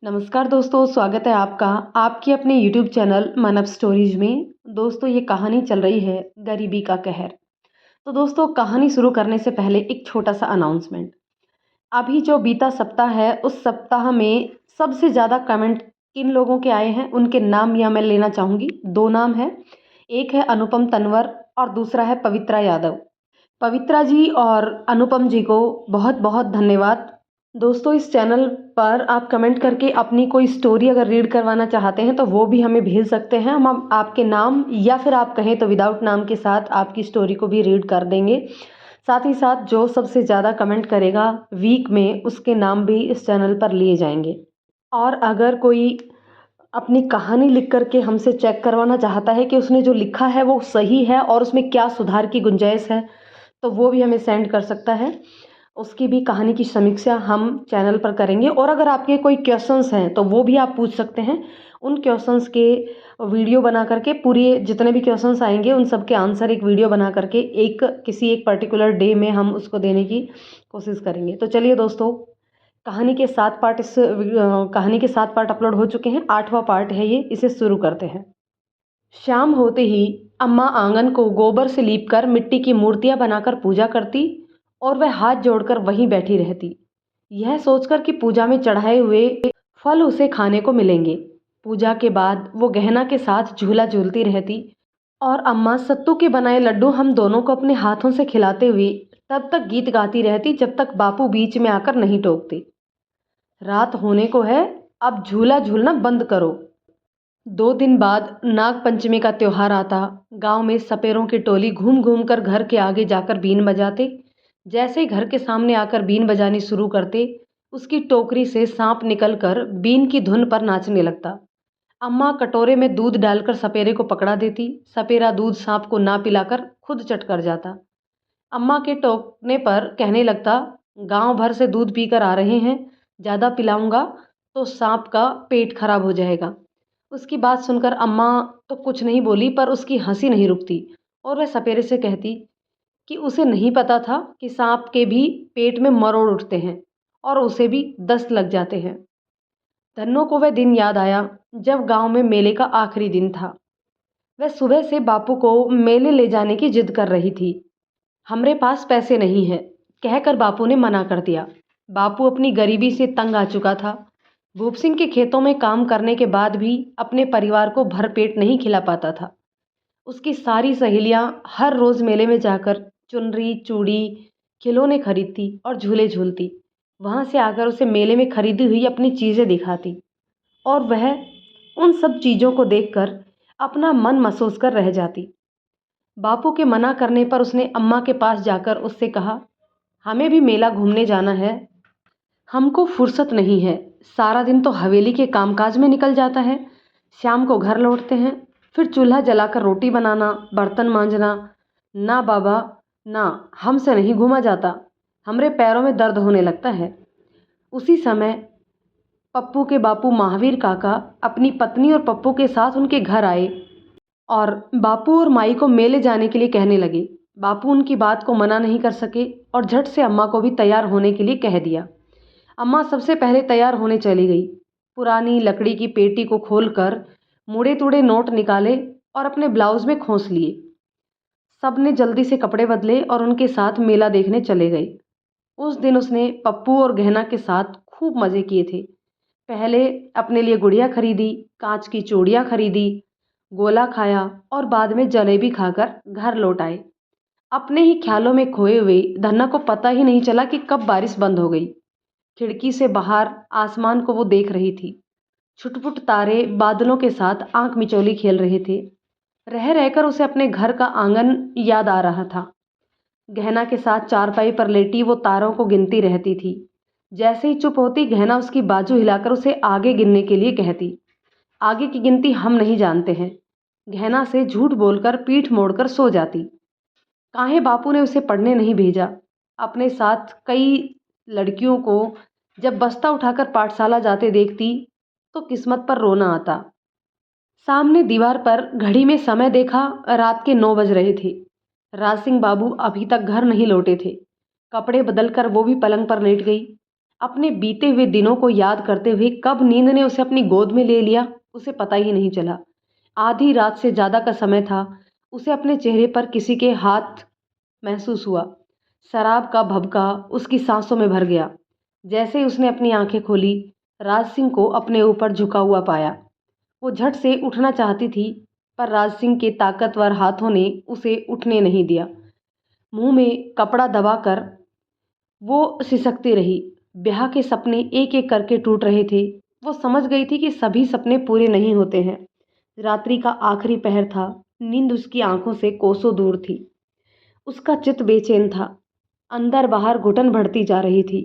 नमस्कार दोस्तों, स्वागत है आपका आपके अपने यूट्यूब चैनल मन अप स्टोरीज में। दोस्तों, ये कहानी चल रही है गरीबी का कहर। तो दोस्तों, कहानी शुरू करने से पहले एक छोटा सा अनाउंसमेंट। अभी जो बीता सप्ताह है, उस सप्ताह में सबसे ज़्यादा कमेंट किन लोगों के आए हैं उनके नाम यहाँ मैं लेना चाहूँगी। दो नाम है, एक है अनुपम तनवर और दूसरा है पवित्रा यादव। पवित्रा जी और अनुपम जी को बहुत बहुत धन्यवाद। दोस्तों, इस चैनल पर आप कमेंट करके अपनी कोई स्टोरी अगर रीड करवाना चाहते हैं तो वो भी हमें भेज सकते हैं। हम आपके नाम या फिर आप कहें तो विदाउट नाम के साथ आपकी स्टोरी को भी रीड कर देंगे। साथ ही साथ जो सबसे ज़्यादा कमेंट करेगा वीक में, उसके नाम भी इस चैनल पर लिए जाएंगे। और अगर कोई अपनी कहानी लिख करके हमसे चेक करवाना चाहता है कि उसने जो लिखा है वो सही है और उसमें क्या सुधार की गुंजाइश है, तो वो भी हमें सेंड कर सकता है। उसकी भी कहानी की समीक्षा हम चैनल पर करेंगे। और अगर आपके कोई क्वेश्चंस हैं तो वो भी आप पूछ सकते हैं। उन क्वेश्चंस के वीडियो बना करके, पूरे जितने भी क्वेश्चंस आएंगे उन सब के आंसर एक वीडियो बना करके किसी एक पर्टिकुलर डे में हम उसको देने की कोशिश करेंगे। तो चलिए दोस्तों, कहानी के 7 पार्ट अपलोड हो चुके हैं। 8वां पार्ट है ये, इसे शुरू करते हैं। शाम होते ही अम्मा आंगन को गोबर से लीपकर मिट्टी की मूर्तियां बनाकर पूजा करती और वह हाथ जोड़कर वहीं बैठी रहती, यह सोचकर कि पूजा में चढ़ाए हुए फल उसे खाने को मिलेंगे। पूजा के बाद वो गहना के साथ झूला झूलती रहती और अम्मा सत्तू के बनाए लड्डू हम दोनों को अपने हाथों से खिलाते हुए तब तक गीत गाती रहती जब तक बापू बीच में आकर नहीं टोकते। रात होने को है, अब झूला झूलना बंद करो। 2 दिन बाद नाग पंचमी का त्योहार आता। गांव में सपेरों की टोली घूम घूम कर घर के आगे जाकर बीन बजाते। जैसे ही घर के सामने आकर बीन बजानी शुरू करते, उसकी टोकरी से सांप निकलकर बीन की धुन पर नाचने लगता। अम्मा कटोरे में दूध डालकर सपेरे को पकड़ा देती। सपेरा दूध सांप को ना पिलाकर खुद चट कर जाता। अम्मा के टोकने पर कहने लगता, गांव भर से दूध पीकर आ रहे हैं, ज़्यादा पिलाऊंगा तो सांप का पेट खराब हो जाएगा। उसकी बात सुनकर अम्मा तो कुछ नहीं बोली, पर उसकी हंसी नहीं रुकती और वह सपेरे से कहती कि उसे नहीं पता था कि सांप के भी पेट में मरोड़ उठते हैं और उसे भी दस्त लग जाते हैं। धन्नो को वह दिन याद आया जब गांव में मेले का आखिरी दिन था। वह सुबह से बापू को मेले ले जाने की जिद कर रही थी। हमरे पास पैसे नहीं है, कहकर बापू ने मना कर दिया। बापू अपनी गरीबी से तंग आ चुका था। भूप सिंह के खेतों में काम करने के बाद भी अपने परिवार को भरपेट नहीं खिला पाता था। उसकी सारी सहेलियां हर रोज मेले में जाकर चुनरी, चूड़ी, खिलौने खरीदती और झूले झूलती। वहां से आकर उसे मेले में खरीदी हुई अपनी चीजें दिखाती और वह उन सब चीजों को देखकर अपना मन महसूस कर रह जाती। बापू के मना करने पर उसने अम्मा के पास जाकर उससे कहा, हमें भी मेला घूमने जाना है, हमको फुर्सत नहीं है। सारा दिन तो हवेली के कामकाज में निकल जाता है। शाम को घर लौटते हैं, फिर चूल्हा जलाकर रोटी बनाना, बर्तन मांजना। ना बाबा ना, हमसे नहीं घूमा जाता, हमरे पैरों में दर्द होने लगता है। उसी समय पप्पू के बापू महावीर काका अपनी पत्नी और पप्पू के साथ उनके घर आए और बापू और माई को मेले जाने के लिए कहने लगे। बापू उनकी बात को मना नहीं कर सके और झट से अम्मा को भी तैयार होने के लिए कह दिया। अम्मा सबसे पहले तैयार होने चली गई। पुरानी लकड़ी की पेटी को खोलकर मुड़े तुड़े नोट निकाले और अपने ब्लाउज में खोस लिए। सब ने जल्दी से कपड़े बदले और उनके साथ मेला देखने चले गए। उस दिन उसने पप्पू और गहना के साथ खूब मज़े किए थे। पहले अपने लिए गुड़िया खरीदी, कांच की चूड़ियाँ खरीदी, गोला खाया और बाद में जलेबी खाकर घर लौट आए। अपने ही ख्यालों में खोए हुए धन्ना को पता ही नहीं चला कि कब बारिश बंद हो गई। खिड़की से बाहर आसमान को वो देख रही थी। छुटपुट तारे बादलों के साथ आंख मिचौली खेल रहे थे। रह रहकर उसे अपने घर का आंगन याद आ रहा था। गहना के साथ चारपाई पर लेटी वो तारों को गिनती रहती थी। जैसे ही चुप होती, गहना उसकी बाजू हिलाकर उसे आगे गिनने के लिए कहती। आगे की गिनती हम नहीं जानते हैं। गहना से झूठ बोलकर पीठ मोड़कर सो जाती। काहे बापू ने उसे पढ़ने नहीं भेजा। अपने साथ कई लड़कियों को जब बस्ता उठाकर पाठशाला जाते देखती तो किस्मत पर रोना आता। सामने दीवार पर घड़ी में समय देखा, रात के 9 बज रहे थे। राज सिंह बाबू अभी तक घर नहीं लौटे थे। कपड़े बदलकर वो भी पलंग पर लेट गई। अपने बीते हुए दिनों को याद करते हुए कब नींद ने उसे अपनी गोद में ले लिया, उसे पता ही नहीं चला। आधी रात से ज़्यादा का समय था। उसे अपने चेहरे पर किसी के हाथ महसूस हुआ। शराब का भभका उसकी सांसों में भर गया। जैसे ही उसने अपनी आंखें खोली, राज सिंह को अपने ऊपर झुका हुआ पाया। वो झट से उठना चाहती थी, पर राज सिंह के ताकतवर हाथों ने उसे उठने नहीं दिया। मुंह में कपड़ा दबाकर वो सिसकती रही। ब्याह के सपने एक एक करके टूट रहे थे। वो समझ गई थी कि सभी सपने पूरे नहीं होते हैं। रात्रि का आखिरी पहर था। नींद उसकी आंखों से कोसों दूर थी। उसका चित्त बेचैन था। अंदर बाहर घुटन बढ़ती जा रही थी।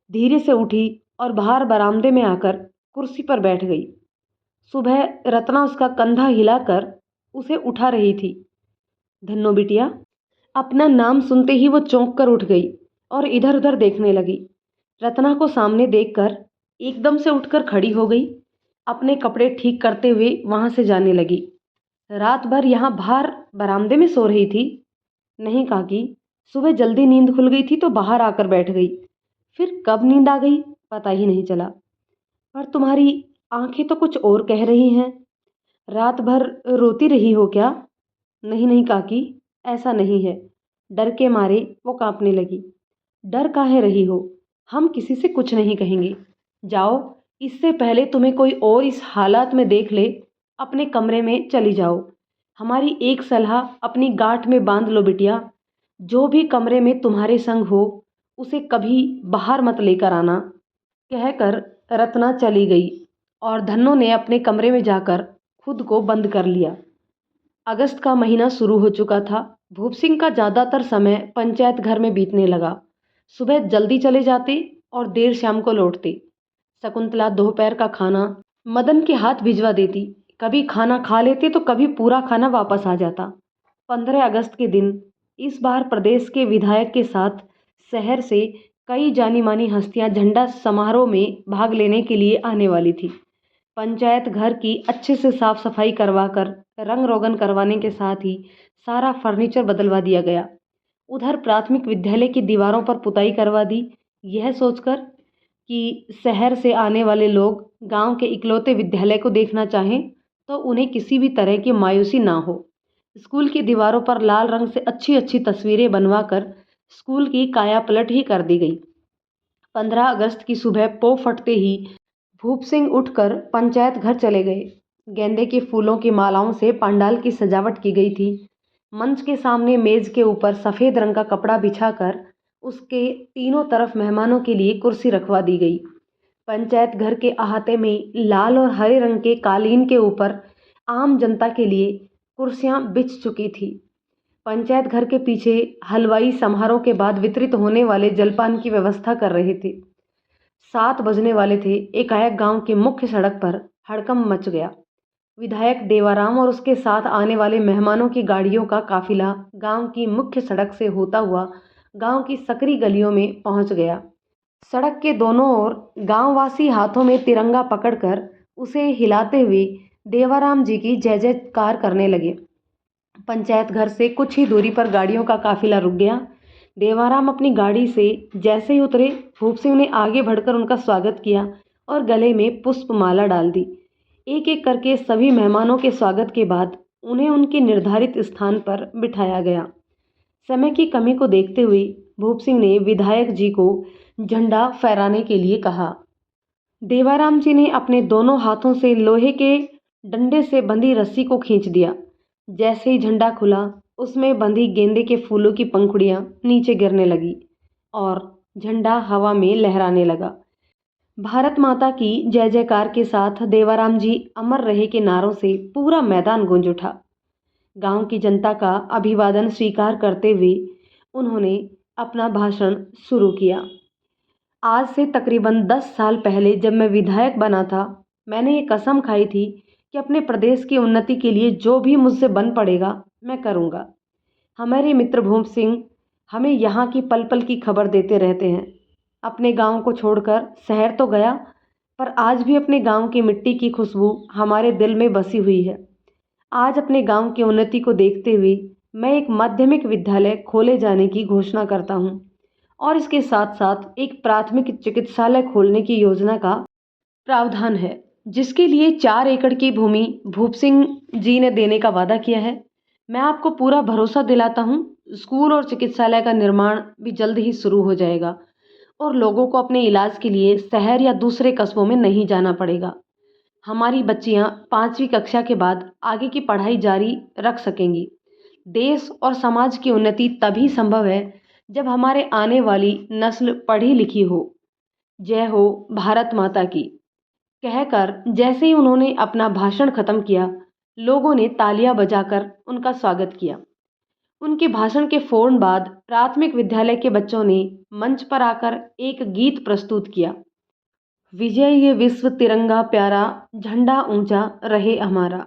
धीरे से उठी और बाहर बरामदे में आकर कुर्सी पर बैठ गई। सुबह रत्ना उसका कंधा हिलाकर उसे उठा रही थी। धन्नो बिटिया। अपना नाम सुनते ही वो चौंक कर उठ गई और इधर उधर देखने लगी। रत्ना को सामने देखकर एकदम से उठकर खड़ी हो गई। अपने कपड़े ठीक करते हुए वहां से जाने लगी। रात भर यहाँ बाहर बरामदे में सो रही थी? नहीं काकी, सुबह जल्दी नींद खुल गई थी तो बाहर आकर बैठ गई। फिर कब नींद आ गई पता ही नहीं चला। पर तुम्हारी आंखें तो कुछ और कह रही हैं। रात भर रोती रही हो क्या? नहीं नहीं काकी, ऐसा नहीं है। डर के मारे वो कांपने लगी। डर काहे रही हो? हम किसी से कुछ नहीं कहेंगे। जाओ, इससे पहले तुम्हें कोई और इस हालात में देख ले, अपने कमरे में चली जाओ। हमारी एक सलाह अपनी गांठ में बांध लो बिटिया। जो भी कमरे में तुम्हारे संग हो, उसे कभी बाहर मत लेकर आना। कहकर रत्ना चली गई और धन्नो ने अपने कमरे में जाकर खुद को बंद कर लिया। अगस्त का महीना शुरू हो चुका था। भूप सिंह का ज़्यादातर समय पंचायत घर में बीतने लगा। सुबह जल्दी चले जाते और देर शाम को लौटते। शकुंतला दोपहर का खाना मदन के हाथ भिजवा देती। कभी खाना खा लेते तो कभी पूरा खाना वापस आ जाता। 15 अगस्त के दिन इस बार प्रदेश के विधायक के साथ शहर से कई जानी मानी हस्तियां झंडा समारोह में भाग लेने के लिए आने वाली थी। पंचायत घर की अच्छे से साफ सफाई करवाकर रंग रोगन करवाने के साथ ही सारा फर्नीचर बदलवा दिया गया। उधर प्राथमिक विद्यालय की दीवारों पर पुताई करवा दी, यह सोचकर कि शहर से आने वाले लोग गांव के इकलौते विद्यालय को देखना चाहें तो उन्हें किसी भी तरह की मायूसी ना हो। स्कूल की दीवारों पर लाल रंग से अच्छी अच्छी तस्वीरें बनवाकर स्कूल की काया पलट ही कर दी गई। 15 अगस्त की सुबह पौ फटते ही भूप सिंह उठकर पंचायत घर चले गए। गेंदे के फूलों की मालाओं से पंडाल की सजावट की गई थी। मंच के सामने मेज के ऊपर सफ़ेद रंग का कपड़ा बिछाकर उसके तीनों तरफ मेहमानों के लिए कुर्सी रखवा दी गई। पंचायत घर के अहाते में लाल और हरे रंग के कालीन के ऊपर आम जनता के लिए कुर्सियां बिछ चुकी थी। पंचायत घर के पीछे हलवाई समारोह के बाद वितरित होने वाले जलपान की व्यवस्था कर रहे थे। 7 बजने वाले थे। एकाएक गांव की मुख्य सड़क पर हड़कंप मच गया। विधायक देवाराम और उसके साथ आने वाले मेहमानों की गाड़ियों का काफिला गांव की मुख्य सड़क से होता हुआ गांव की सकरी गलियों में पहुंच गया। सड़क के दोनों ओर गांववासी हाथों में तिरंगा पकड़कर उसे हिलाते हुए देवाराम जी की जय जयकार करने लगे। पंचायत घर से कुछ ही दूरी पर गाड़ियों का काफिला रुक गया। देवाराम अपनी गाड़ी से जैसे ही उतरे, भूप सिंह ने आगे बढ़कर उनका स्वागत किया और गले में पुष्पमाला डाल दी। एक एक करके सभी मेहमानों के स्वागत के बाद उन्हें उनके निर्धारित स्थान पर बिठाया गया। समय की कमी को देखते हुए भूप सिंह ने विधायक जी को झंडा फहराने के लिए कहा। देवाराम जी ने अपने दोनों हाथों से लोहे के डंडे से बंधी रस्सी को खींच दिया। जैसे ही झंडा खुला, उसमें बंधी गेंदे के फूलों की पंखुड़ियां नीचे गिरने लगी और झंडा हवा में लहराने लगा। भारत माता की जय जयकार के साथ देवाराम जी अमर रहे के नारों से पूरा मैदान गूंज उठा। गांव की जनता का अभिवादन स्वीकार करते हुए उन्होंने अपना भाषण शुरू किया। आज से तकरीबन 10 साल पहले जब मैं विधायक बना था, मैंने ये कसम खाई थी कि अपने प्रदेश की उन्नति के लिए जो भी मुझसे बन पड़ेगा मैं करूँगा। हमारे मित्र भूप सिंह हमें यहाँ की पल पल की खबर देते रहते हैं। अपने गांव को छोड़कर शहर तो गया, पर आज भी अपने गांव की मिट्टी की खुशबू हमारे दिल में बसी हुई है। आज अपने गांव की उन्नति को देखते हुए मैं एक माध्यमिक विद्यालय खोले जाने की घोषणा करता हूँ और इसके साथ साथ एक प्राथमिक चिकित्सालय खोलने की योजना का प्रावधान है, जिसके लिए 4 एकड़ की भूमि भूप सिंह जी ने देने का वादा किया है। मैं आपको पूरा भरोसा दिलाता हूँ, स्कूल और चिकित्सालय का निर्माण भी जल्द ही शुरू हो जाएगा और लोगों को अपने इलाज के लिए शहर या दूसरे कस्बों में नहीं जाना पड़ेगा। हमारी बच्चियां 5वीं कक्षा के बाद आगे की पढ़ाई जारी रख सकेंगी। देश और समाज की उन्नति तभी संभव है जब हमारे आने वाली नस्ल पढ़ी लिखी हो। जय हो भारत माता की। कहकर जैसे ही उन्होंने अपना भाषण खत्म किया, लोगों ने तालियां बजाकर उनका स्वागत किया। उनके भाषण के फौरन बाद प्राथमिक विद्यालय के बच्चों ने मंच पर आकर एक गीत प्रस्तुत किया। विजय ये विश्व तिरंगा प्यारा, झंडा ऊंचा रहे हमारा,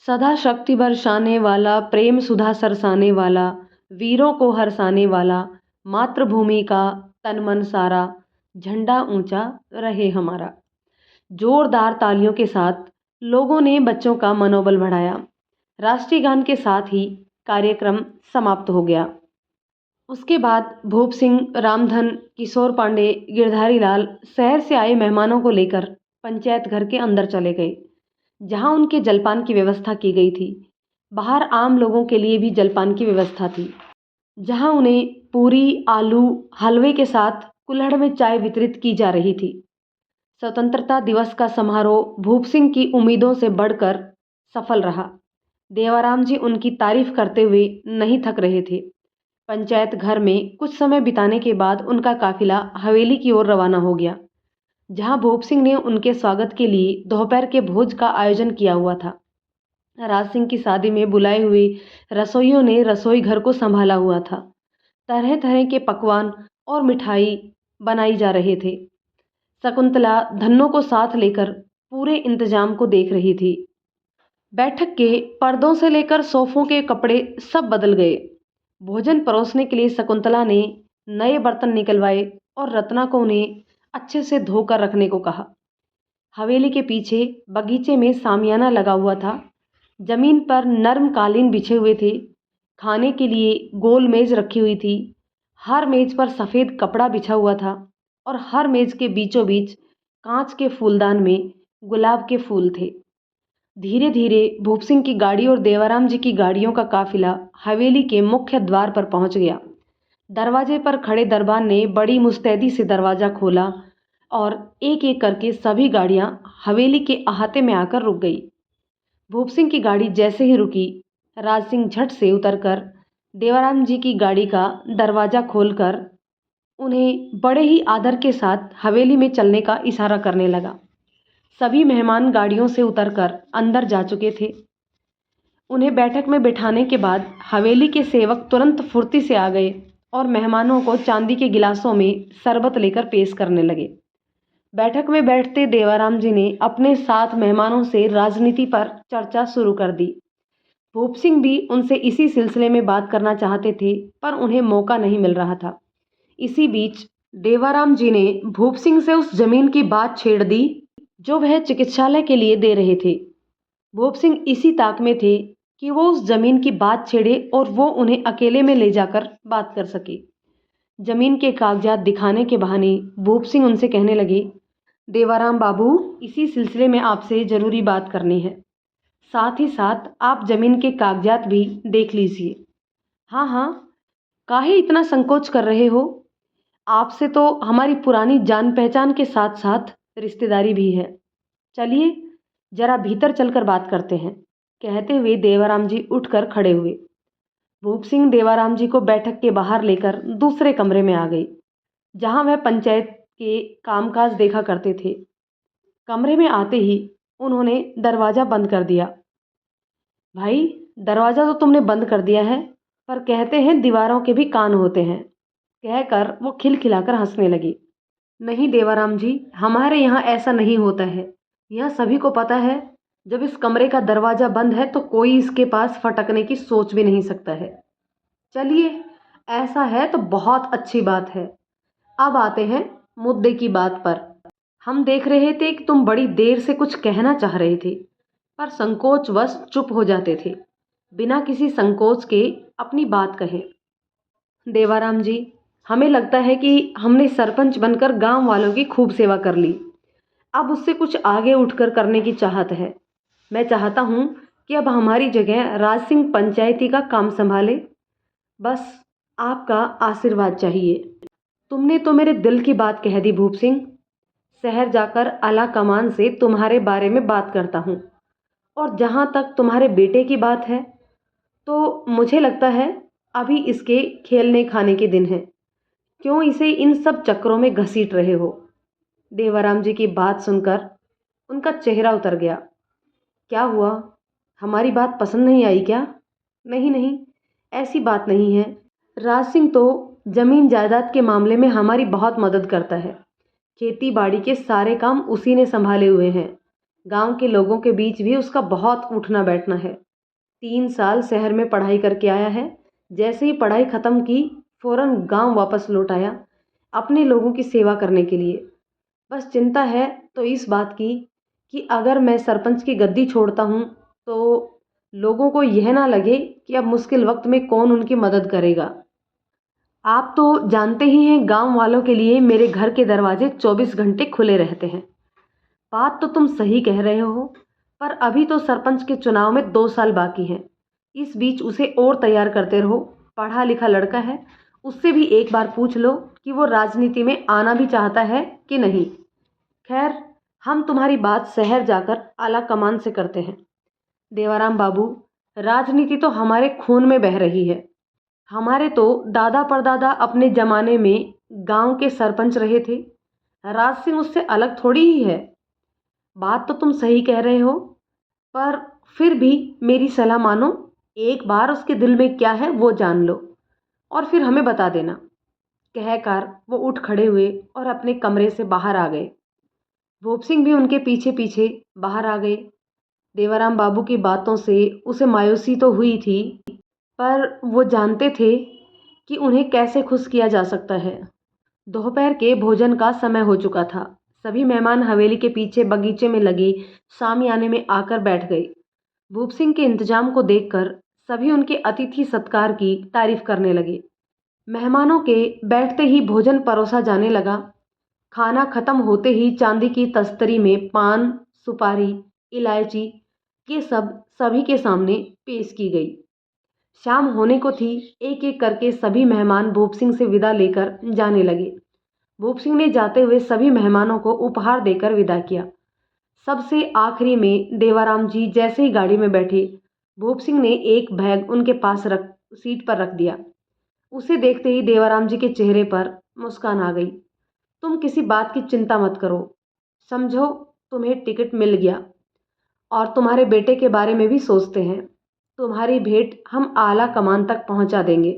सदा शक्ति बरसाने वाला, प्रेम सुधा सरसाने वाला, वीरों को हरसाने वाला, मातृभूमि का तन मन सारा, झंडा ऊंचा रहे हमारा। जोरदार तालियों के साथ लोगों ने बच्चों का मनोबल बढ़ाया। राष्ट्रीय गान के साथ ही कार्यक्रम समाप्त हो गया। उसके बाद भूप सिंह, रामधन, किशोर पांडे, गिरधारी लाल शहर से आए मेहमानों को लेकर पंचायत घर के अंदर चले गए, जहां उनके जलपान की व्यवस्था की गई थी। बाहर आम लोगों के लिए भी जलपान की व्यवस्था थी, जहां उन्हें पूरी, आलू, हलवे के साथ कुल्हड़ में चाय वितरित की जा रही थी। स्वतंत्रता दिवस का समारोह भूप सिंह की उम्मीदों से बढ़कर सफल रहा। देवाराम जी उनकी तारीफ करते हुए नहीं थक रहे थे। पंचायत घर में कुछ समय बिताने के बाद उनका काफिला हवेली की ओर रवाना हो गया, जहां भूप सिंह ने उनके स्वागत के लिए दोपहर के भोज का आयोजन किया हुआ था। राज सिंह की शादी में बुलाए हुए रसोइयों ने रसोई घर को संभाला हुआ था। तरह तरह के पकवान और मिठाई बनाई जा रहे थे। शकुंतला धन्नो को साथ लेकर पूरे इंतजाम को देख रही थी। बैठक के पर्दों से लेकर सोफों के कपड़े सब बदल गए। भोजन परोसने के लिए शकुंतला ने नए बर्तन निकलवाए और रत्ना को उन्हें अच्छे से धोकर रखने को कहा। हवेली के पीछे बगीचे में सामियाना लगा हुआ था। जमीन पर नर्म कालीन बिछे हुए थे। खाने के लिए गोल मेज रखी हुई थी। हर मेज पर सफ़ेद कपड़ा बिछा हुआ था और हर मेज के बीचों बीच कांच के फूलदान में गुलाब के फूल थे। धीरे धीरे भूप सिंह की गाड़ी और देवाराम जी की गाड़ियों का काफिला हवेली के मुख्य द्वार पर पहुंच गया। दरवाजे पर खड़े दरबान ने बड़ी मुस्तैदी से दरवाजा खोला और एक एक करके सभी गाड़ियां हवेली के अहाते में आकर रुक गई। भूप सिंह की गाड़ी जैसे ही रुकी, राज सिंह झट से उतरकर देवाराम जी की गाड़ी का दरवाजा खोलकर उन्हें बड़े ही आदर के साथ हवेली में चलने का इशारा करने लगा। सभी मेहमान गाड़ियों से उतरकर अंदर जा चुके थे। उन्हें बैठक में बिठाने के बाद हवेली के सेवक तुरंत फुर्ती से आ गए और मेहमानों को चांदी के गिलासों में शरबत लेकर पेश करने लगे। बैठक में बैठते देवाराम जी ने अपने साथ मेहमानों से राजनीति पर चर्चा शुरू कर दी। भूप सिंह भी उनसे इसी सिलसिले में बात करना चाहते थे, पर उन्हें मौका नहीं मिल रहा था। इसी बीच देवाराम जी ने भूप सिंह से उस जमीन की बात छेड़ दी जो वह चिकित्सालय के लिए दे रहे थे। भूप सिंह इसी ताक में थे कि वो उस जमीन की बात छेड़े और वो उन्हें अकेले में ले जाकर बात कर सके। जमीन के कागजात दिखाने के बहाने भूप सिंह उनसे कहने लगे, देवाराम बाबू, इसी सिलसिले में आपसे ज़रूरी बात करनी है। साथ ही साथ आप जमीन के कागजात भी देख लीजिए। हाँ हाँ, काहे इतना संकोच कर रहे हो? आपसे तो हमारी पुरानी जान पहचान के साथ साथ रिश्तेदारी भी है। चलिए जरा भीतर चलकर बात करते हैं। कहते हुए देवाराम जी उठकर खड़े हुए। भूप सिंह देवाराम जी को बैठक के बाहर लेकर दूसरे कमरे में आ गई, जहां वह पंचायत के कामकाज देखा करते थे। कमरे में आते ही उन्होंने दरवाज़ा बंद कर दिया। भाई, दरवाज़ा तो तुमने बंद कर दिया है, पर कहते हैं दीवारों के भी कान होते हैं, कहकर वो खिलखिलाकर हंसने लगी। नहीं देवाराम जी, हमारे यहाँ ऐसा नहीं होता है। यह सभी को पता है, जब इस कमरे का दरवाज़ा बंद है तो कोई इसके पास फटकने की सोच भी नहीं सकता है। चलिए, ऐसा है तो बहुत अच्छी बात है। अब आते हैं मुद्दे की बात पर। हम देख रहे थे कि तुम बड़ी देर से कुछ कहना चाह रहे थे, पर संकोचवश चुप हो जाते थे, बिना किसी संकोच के अपनी बात कहे। देवाराम जी, हमें लगता है कि हमने सरपंच बनकर गांव वालों की खूब सेवा कर ली। अब उससे कुछ आगे उठकर करने की चाहत है। मैं चाहता हूँ कि अब हमारी जगह राज सिंह पंचायती का काम संभाले। बस आपका आशीर्वाद चाहिए। तुमने तो मेरे दिल की बात कह दी भूप सिंह। शहर जाकर आला कमान से तुम्हारे बारे में बात करता हूँ। और जहाँ तक तुम्हारे बेटे की बात है, तो मुझे लगता है अभी इसके खेलने खाने के दिन हैं। क्यों इसे इन सब चक्करों में घसीट रहे हो? देवाराम जी की बात सुनकर उनका चेहरा उतर गया। क्या हुआ? हमारी बात पसंद नहीं आई क्या? नहीं नहीं, ऐसी बात नहीं है। राज सिंह तो जमीन जायदाद के मामले में हमारी बहुत मदद करता है। खेती बाड़ी के सारे काम उसी ने संभाले हुए हैं। गांव के लोगों के बीच भी उसका बहुत उठना बैठना है। 3 साल शहर में पढ़ाई करके आया है। जैसे ही पढ़ाई खत्म की, फौरन गांव वापस लौट आया अपने लोगों की सेवा करने के लिए। बस चिंता है तो इस बात की कि अगर मैं सरपंच की गद्दी छोड़ता हूँ तो लोगों को यह ना लगे कि अब मुश्किल वक्त में कौन उनकी मदद करेगा। आप तो जानते ही हैं, गांव वालों के लिए मेरे घर के दरवाजे 24 घंटे खुले रहते हैं। बात तो तुम सही कह रहे हो, पर अभी तो सरपंच के चुनाव में 2 साल बाकी हैं। इस बीच उसे और तैयार करते रहो। पढ़ा लिखा लड़का है, उससे भी एक बार पूछ लो कि वो राजनीति में आना भी चाहता है कि नहीं। खैर, हम तुम्हारी बात शहर जाकर आला कमान से करते हैं। देवाराम बाबू, राजनीति तो हमारे खून में बह रही है। हमारे तो दादा परदादा अपने जमाने में गांव के सरपंच रहे थे। राज सिंह उससे अलग थोड़ी ही है। बात तो तुम सही कह रहे हो, पर फिर भी मेरी सलाह मानो। एक बार उसके दिल में क्या है वो जान लो और फिर हमें बता देना। कहकर वो उठ खड़े हुए और अपने कमरे से बाहर आ गए। भूप सिंह भी उनके पीछे पीछे बाहर आ गए। देवाराम बाबू की बातों से उसे मायूसी तो हुई थी, पर वो जानते थे कि उन्हें कैसे खुश किया जा सकता है। दोपहर के भोजन का समय हो चुका था। सभी मेहमान हवेली के पीछे बगीचे में लगे शामियाने में आकर बैठ गए। भूप सिंह के इंतजाम को देखकर सभी उनके अतिथि सत्कार की तारीफ करने लगे। मेहमानों के बैठते ही भोजन परोसा जाने लगा। खाना खत्म होते ही चांदी की तस्तरी में पान, सुपारी, इलायची ये सब सभी के सामने पेश की गई। शाम होने को थी। एक एक करके सभी मेहमान भूप सिंह से विदा लेकर जाने लगे। भूप सिंह ने जाते हुए सभी मेहमानों को उपहार देकर विदा किया। सबसे आखिरी में देवाराम जी जैसे ही गाड़ी में बैठे, भूप सिंह ने एक बैग उनके पास रख सीट पर रख दिया। उसे देखते ही देवाराम जी के चेहरे पर मुस्कान आ गई। तुम किसी बात की चिंता मत करो, समझो तुम्हें टिकट मिल गया और तुम्हारे बेटे के बारे में भी सोचते हैं। तुम्हारी भेंट हम आला कमान तक पहुंचा देंगे।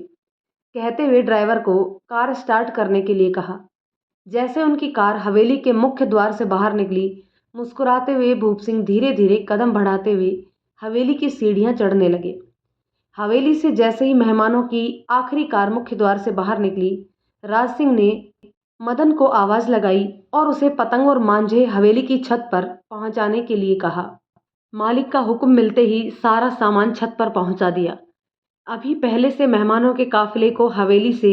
कहते हुए ड्राइवर को कार स्टार्ट करने के लिए कहा। जैसे उनकी कार हवेली के मुख्य द्वार से बाहर निकली, मुस्कुराते हुए भूप सिंह धीरे धीरे कदम बढ़ाते हुए हवेली की सीढ़ियां चढ़ने लगे। हवेली से जैसे ही मेहमानों की आखिरी कार मुख्य द्वार से बाहर निकली, राज सिंह ने मदन को आवाज लगाई और उसे पतंग और मांझे हवेली की छत पर पहुंचाने के लिए कहा। मालिक का हुक्म मिलते ही सारा सामान छत पर पहुंचा दिया। अभी पहले से मेहमानों के काफिले को हवेली से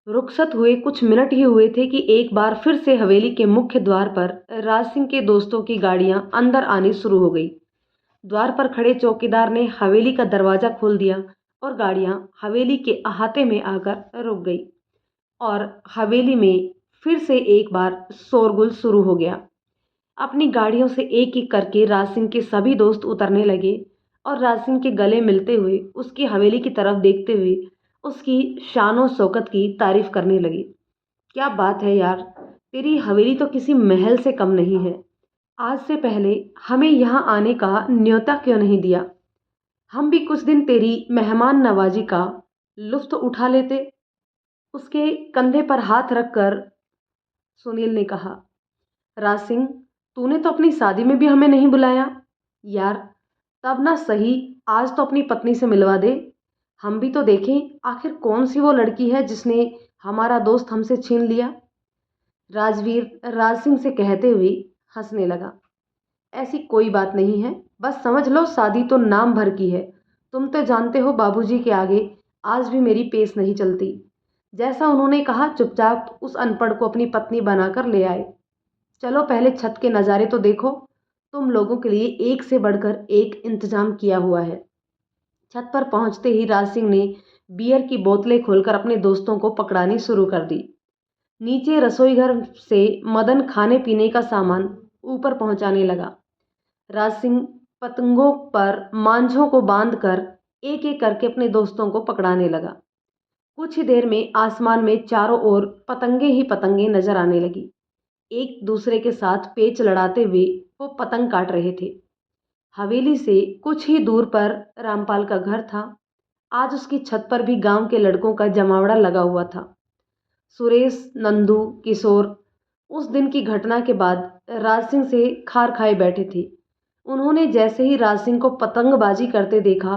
रुखसत हुए कुछ मिनट ही हुए थे कि एक बार फिर से हवेली के मुख्य द्वार पर राज सिंह के दोस्तों की गाड़ियां अंदर आनी शुरू हो गई। द्वार पर खड़े चौकीदार ने हवेली का दरवाजा खोल दिया और गाड़ियां हवेली के अहाते में आकर रुक गई और हवेली में फिर से एक बार शोरगुल शुरू हो गया। अपनी गाड़ियों से एक एक करके राज सिंह के सभी दोस्त उतरने लगे और राज सिंह के गले मिलते हुए उसकी हवेली की तरफ देखते हुए उसकी शान और शौकत की तारीफ करने लगे। क्या बात है यार, तेरी हवेली तो किसी महल से कम नहीं है। आज से पहले हमें यहाँ आने का न्योता क्यों नहीं दिया? हम भी कुछ दिन तेरी मेहमान नवाजी का लुत्फ उठा लेते। उसके कंधे पर हाथ रखकर सुनील ने कहा। राज सिंह, तूने तो अपनी शादी में भी हमें नहीं बुलाया। यार, तब ना सही, आज तो अपनी पत्नी से मिलवा दे। हम भी तो देखें आखिर कौन सी वो लड़की है जिसने हमारा दोस्त हमसे छीन लिया। राजवीर राज सिंह से कहते हुए हंसने लगा। ऐसी कोई बात नहीं है, बस समझ लो शादी तो नाम भर की है। तुम तो जानते हो बाबूजी के आगे आज भी मेरी पेश नहीं चलती। जैसा उन्होंने कहा चुपचाप उस अनपढ़ को अपनी पत्नी बनाकर ले आए। चलो पहले छत के नज़ारे तो देखो, तुम लोगों के लिए एक से बढ़कर एक इंतजाम किया हुआ है। छत पर पहुंचते ही राज सिंह ने बियर की बोतलें खोलकर अपने दोस्तों को पकड़ानी शुरू कर दी। नीचे रसोई घर से मदन खाने पीने का सामान ऊपर पहुंचाने लगा। राज सिंह पतंगों पर मांझों को बांधकर एक एक करके अपने दोस्तों को पकड़ाने लगा। कुछ ही देर में आसमान में चारों ओर पतंगे ही पतंगे नजर आने लगी। एक दूसरे के साथ पेच लड़ाते हुए वो पतंग काट रहे थे। हवेली से कुछ ही दूर पर रामपाल का घर था। आज उसकी छत पर भी गांव के लड़कों का जमावड़ा लगा हुआ था। सुरेश, नंदू, किशोर उस दिन की घटना के बाद राज सिंह से खार खाए बैठे थे। उन्होंने जैसे ही राज सिंह को पतंगबाजी करते देखा,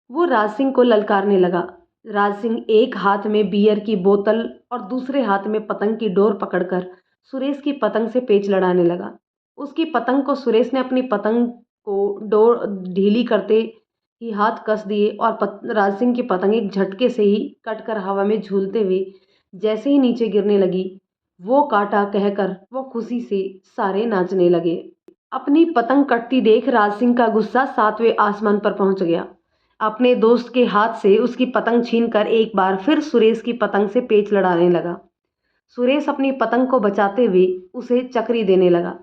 वो राज सिंह को ललकारने लगा। राज सिंह एक हाथ में बियर की बोतल और दूसरे हाथ में पतंग की डोर पकड़कर सुरेश की पतंग से पेच लड़ाने लगा। उसकी पतंग को सुरेश ने अपनी पतंग को डोर ढीली करते ही हाथ कस दिए और राज सिंह की पतंग एक झटके से ही कटकर हवा में झूलते हुए जैसे ही नीचे गिरने लगी, वो काटा कहकर वो खुशी से सारे नाचने लगे। अपनी पतंग कटती देख राज सिंह का गुस्सा सातवें आसमान पर पहुंच गया। अपने दोस्त के हाथ से उसकी पतंग छीनकर एक बार फिर सुरेश की पतंग से पेच लड़ाने लगा। सुरेश अपनी पतंग को बचाते हुए उसे चक्री देने लगा।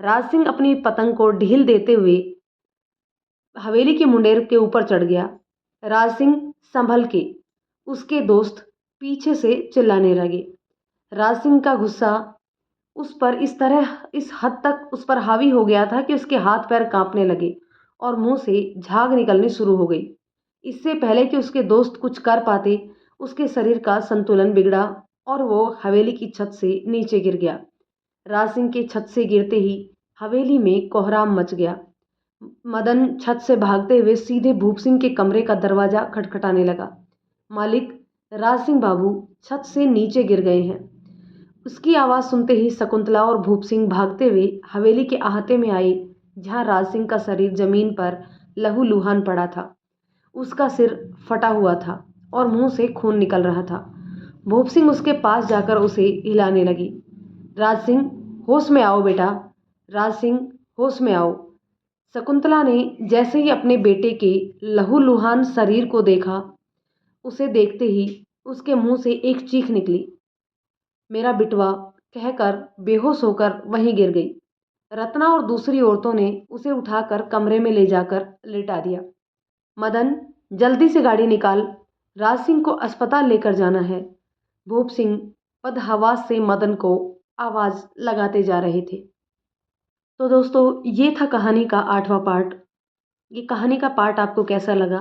राज सिंह अपनी पतंग को ढील देते हुए हवेली की मुंडेर के ऊपर चढ़ गया। राज सिंह संभल के, उसके दोस्त पीछे से चिल्लाने लगे। राज सिंह का गुस्सा उस पर इस हद तक उस पर हावी हो गया था कि उसके हाथ पैर कांपने लगे और मुंह से झाग निकलनी शुरू हो गई। इससे पहले कि उसके दोस्त कुछ कर पाते, उसके शरीर का संतुलन बिगड़ा और वो हवेली की छत से नीचे गिर गया। राज सिंह के छत से गिरते ही हवेली में कोहराम मच गया। मदन छत से भागते हुए सीधे भूप सिंह के कमरे का दरवाजा खटखटाने लगा। मालिक, राज सिंह बाबू छत से नीचे गिर गए हैं। उसकी आवाज़ सुनते ही शकुंतला और भूप सिंह भागते हुए हवेली के अहाते में आए, जहां राज सिंह का शरीर जमीन पर लहूलुहान पड़ा था। उसका सिर फटा हुआ था और मुंह से खून निकल रहा था। भूप सिंह उसके पास जाकर उसे हिलाने लगी। राज सिंह, होश में आओ बेटा। राज सिंह, होश में आओ। शकुंतला ने जैसे ही अपने बेटे के लहूलुहान शरीर को देखा, उसे देखते ही उसके मुंह से एक चीख निकली। मेरा बिटवा कहकर बेहोश होकर वहीं गिर गई। रत्ना और दूसरी औरतों ने उसे उठाकर कमरे में ले जाकर लेटा दिया। मदन, जल्दी से गाड़ी निकाल, राज सिंह को अस्पताल लेकर जाना है। भूप सिंह बदहवास से मदन को आवाज लगाते जा रहे थे। तो दोस्तों, ये था कहानी का 8वां पार्ट। ये कहानी का पार्ट आपको कैसा लगा,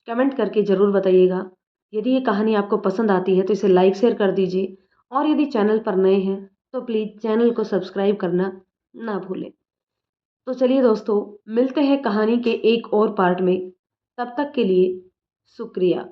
कमेंट करके ज़रूर बताइएगा। यदि ये कहानी आपको पसंद आती है तो इसे लाइक शेयर कर दीजिए और यदि चैनल पर नए हैं तो प्लीज़ चैनल को सब्सक्राइब करना ना भूलें। तो चलिए दोस्तों, मिलते हैं कहानी के एक और पार्ट में। तब तक के लिए शुक्रिया।